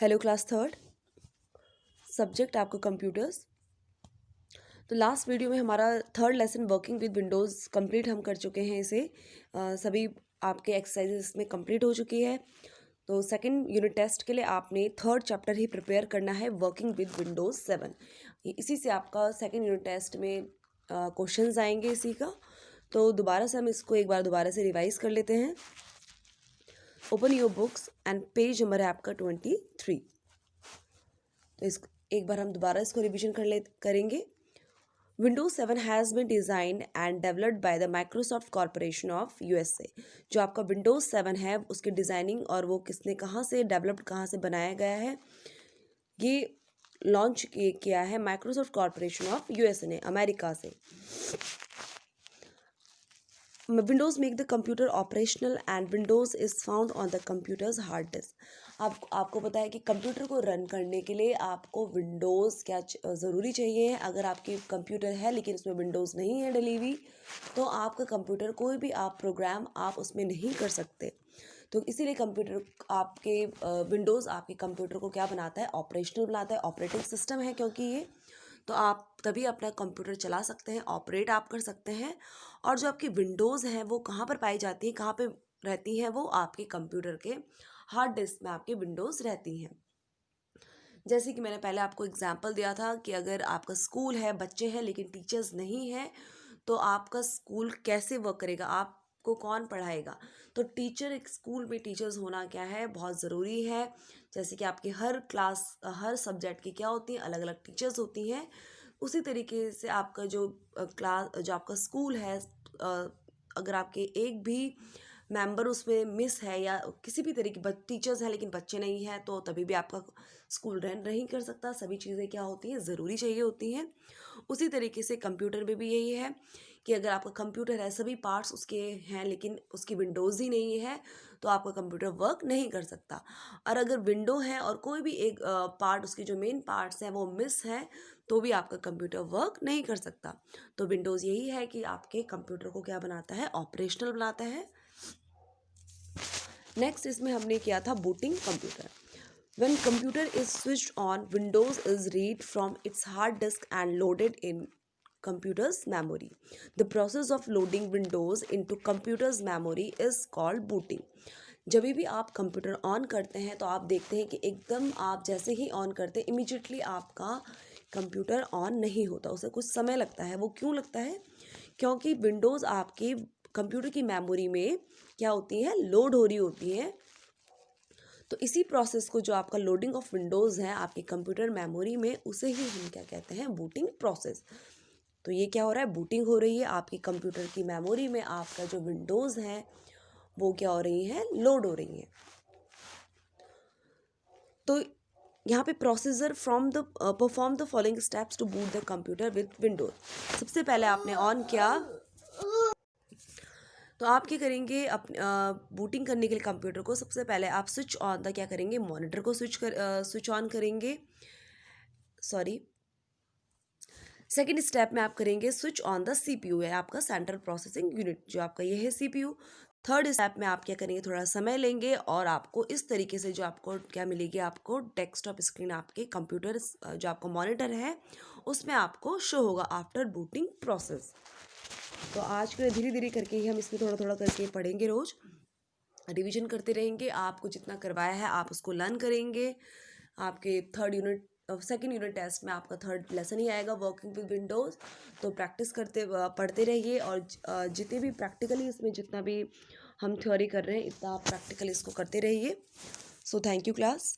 Hello class third, subject आपका computers. तो last video में हमारा third lesson working with Windows complete हम कर चुके हैं। इसे सभी आपके एक्सरसाइजेस में कंप्लीट हो चुकी है। तो सेकंड यूनिट टेस्ट के लिए आपने थर्ड चैप्टर ही प्रिपेयर करना है, वर्किंग विद विंडोज़ 7। इसी से आपका सेकंड यूनिट टेस्ट में क्वेश्चंस आएंगे इसी का। तो दोबारा से हम इसको एक बार दोबारा से रिवाइज कर लेते हैं। Open your books and page number है आपका 23। तो इस एक बार हम दोबारा इसको रिवीजन करेंगे। Windows 7 has been designed and developed by the Microsoft corporation of USA. जो आपका विंडोज 7 है उसकी डिज़ाइनिंग और वो किसने कहाँ से डेवलप्ड कहाँ से बनाया गया है, ये लॉन्च किया है माइक्रोसॉफ्ट कॉरपोरेशन ऑफ यूएसए ने, अमेरिका से। Windows make the computer operational and Windows is found on the computers hard disk. आपको पता है कि कंप्यूटर को रन करने के लिए आपको विंडोज़ क्या ज़रूरी चाहिए। अगर आपकी कंप्यूटर है लेकिन उसमें विंडोज़ नहीं है डली हुई, तो आपका कंप्यूटर कोई भी आप प्रोग्राम आप उसमें नहीं कर सकते। तो इसीलिए कंप्यूटर आपके विंडोज़ आपके कंप्यूटर को क्या बनाता है, ऑपरेशनल बनाता है, ऑपरेटिंग सिस्टम है क्योंकि ये। तो आप तभी अपना कंप्यूटर चला सकते हैं, ऑपरेट आप कर सकते हैं। और जो आपकी विंडोज़ हैं वो कहाँ पर पाई जाती हैं, कहाँ पे रहती हैं, वो आपके कंप्यूटर के हार्ड डिस्क में आपकी विंडोज़ रहती हैं। जैसे कि मैंने पहले आपको एग्जांपल दिया था कि अगर आपका स्कूल है, बच्चे हैं लेकिन टीचर्स नहीं हैं, तो आपका स्कूल कैसे वर्क करेगा, आपको कौन पढ़ाएगा। तो टीचर, एक स्कूल में टीचर्स होना क्या है, बहुत ज़रूरी है। जैसे कि आपकी हर क्लास हर सब्जेक्ट की क्या होती हैं, अलग अलग टीचर्स होती हैं। उसी तरीके से आपका जो जो आपका स्कूल है, अगर आपके एक भी मेंबर उसमें मिस है या किसी भी तरीके टीचर्स हैं लेकिन बच्चे नहीं हैं, तो तभी भी आपका स्कूल रन नहीं कर सकता। सभी चीज़ें क्या होती हैं, ज़रूरी चाहिए होती हैं। उसी तरीके से कंप्यूटर में भी यही है कि अगर आपका कंप्यूटर है, सभी पार्ट्स उसके हैं लेकिन उसकी विंडोज़ ही नहीं है, तो आपका कंप्यूटर वर्क नहीं कर सकता। और अगर विंडो है और कोई भी एक पार्ट, उसकी जो मेन पार्ट्स हैं वो मिस है, तो भी आपका कंप्यूटर वर्क नहीं कर सकता। तो विंडोज़ यही है कि आपके कंप्यूटर को क्या बनाता है, ऑपरेशनल बनाता है। नेक्स्ट इसमें हमने किया था booting computer. When computer is switched on, Windows is read from its hard disk and loaded in computer's memory. The process of loading Windows into computer's memory is called booting. जब भी आप computer on करते हैं तो आप देखते हैं कि एकदम आप जैसे ही ऑन करते हैं इमीडिएटली आपका कंप्यूटर ऑन नहीं होता, उसे कुछ समय लगता है। वो क्यों लगता है? क्योंकि विंडोज़ आपकी कंप्यूटर की मेमोरी में क्या होती है, लोड हो रही होती है। तो इसी प्रोसेस को, जो आपका लोडिंग ऑफ विंडोज़ है आपकी कंप्यूटर मेमोरी में, उसे ही हम क्या कहते हैं, बूटिंग प्रोसेस। तो ये क्या हो रहा है, बूटिंग हो रही है आपकी कंप्यूटर की मेमोरी में। आपका जो विंडोज़ हैं वो क्या हो रही हैं, लोड हो रही हैं। तो यहाँ पे processor perform the following steps to boot the computer with Windows. सबसे पहले आपने ऑन किया, तो आप क्या करेंगे, अपने बूटिंग करने के लिए कंप्यूटर को सबसे पहले आप स्विच ऑन द क्या करेंगे, मॉनिटर को स्विच ऑन करेंगे। सॉरी, सेकेंड स्टेप में आप करेंगे स्विच ऑन द सीपीयू, है आपका सेंट्रल प्रोसेसिंग यूनिट, जो आपका ये है सीपीयू। थर्ड स्टेप में आप क्या करेंगे, थोड़ा समय लेंगे और आपको इस तरीके से जो आपको क्या मिलेगी, आपको डेस्कटॉप स्क्रीन आपके कंप्यूटर जो आपका मॉनिटर है उसमें आपको शो होगा आफ्टर बूटिंग प्रोसेस। तो आज के धीरे धीरे करके ही हम इसमें थोड़ा थोड़ा करके पढ़ेंगे, रोज़ रिवीजन करते रहेंगे। आपको जितना करवाया है आप उसको लर्न करेंगे। आपके सेकेंड यूनिट टेस्ट में आपका थर्ड लेसन ही आएगा, वर्किंग विद विंडोज़। तो प्रैक्टिस करते पढ़ते रहिए और जितने भी प्रैक्टिकली इसमें जितना भी हम थ्योरी कर रहे हैं इतना आप प्रैक्टिकली इसको करते रहिए। So thank you class.